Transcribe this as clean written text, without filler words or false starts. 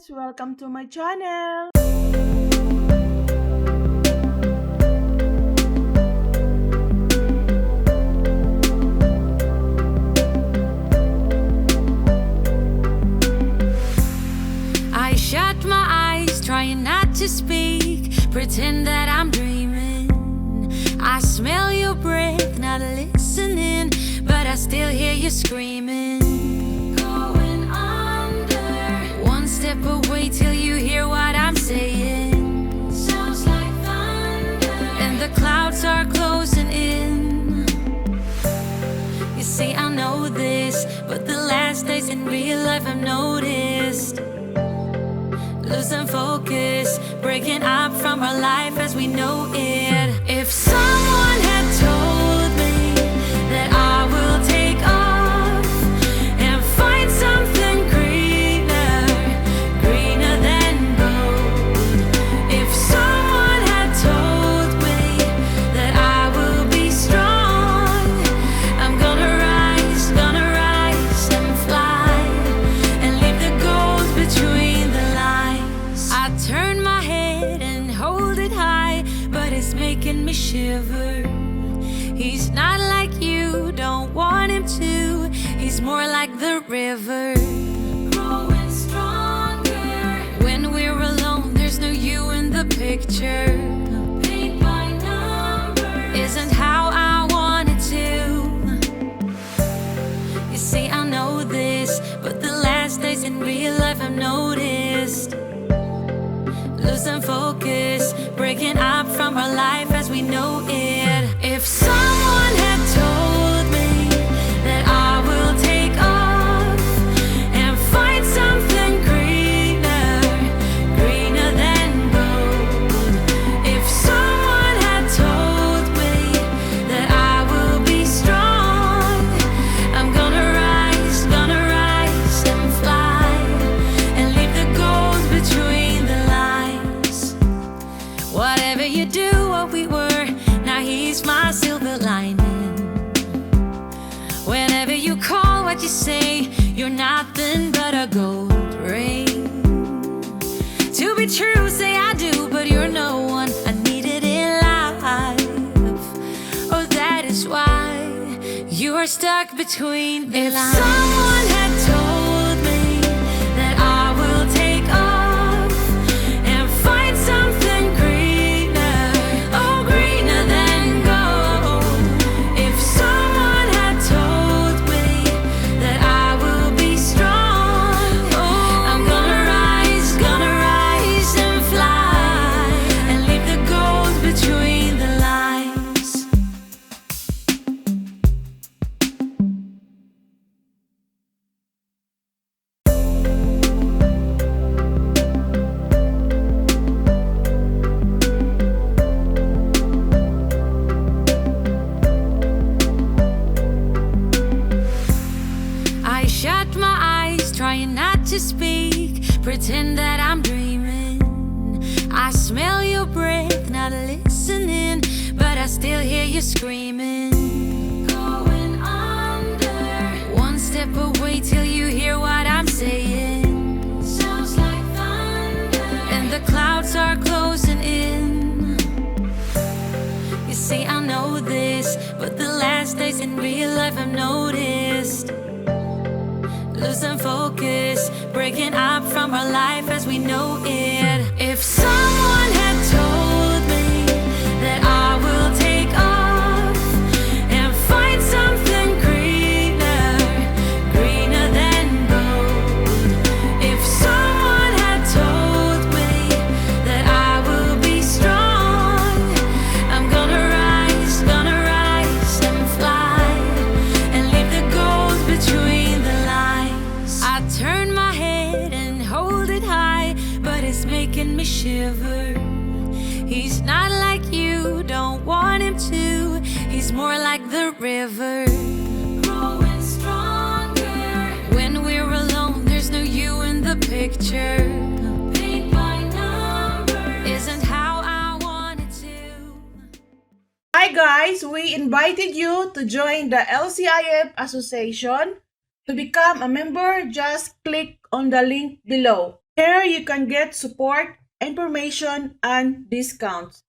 guys! Welcome to my channel! I shut my eyes, trying not to speak, pretend that I'm dreaming. I smell your breath, not listening, but I still hear you screaming. Going under, one step away till you hear what I'm saying. Sounds like thunder, and the clouds are closing in. You see, I know this, but the last days in real life I've noticed. Losing focus, breaking up from our life as we know it. If someone had told me that I will take off and find something greener, greener than gold. If someone had told me that I will be strong, I'm gonna rise and fly and leave the gold between the lines. I turn my head and hold it high, but it's making me shiver. He's not like you, don't want him to. He's more like the river, growing stronger. When we're alone, there's no you in the picture. Paint by numbers isn't how I want it to. You see, I know this, but the last days in real life I've noticed. Losing focus, breaking up from our life as we know it. If someone had told me that I will take off and find something greener, greener than gold. If someone had told me that I will be strong, I'm gonna rise and fly and leave the gold between the lines. Whatever you do, what we were, now he's my silver lining. Whenever you call, what you say, you're nothing but a gold ring. To be true, say I do, but you're no one I needed in life. Oh, that is why you are stuck between the lines. If someone had told me that I will take off and find something greener, oh, greener than gold. If someone had told me that I will be strong, oh, I'm gonna rise and fly and leave the gold between the lines. I shut my eyes, trying not to speak, pretend that I'm dreaming. I smell your breath, not listening, but I still hear you screaming. Going under, one step away till you hear what I'm saying. Sounds like thunder, and the clouds are closing in. You see, I know this, but the last days in real life I've noticed. Losing focus, breaking up from our life as we know it. If someone had told me that I will take off and find something greener, greener than gold. If someone had told me that I will be strong, I'm gonna rise and fly and leave the gold between the lines. I turn my head and hold it high, but it's making me shiver. He's not like you, don't want him to. He's more like the river, growing stronger. When we're alone, there's no you in the picture. Paint by numbers isn't how I want it to. Hi guys! We invited you to join the LCIF Association. To become a member, just click on the link below. Here you can get support, information, and discounts.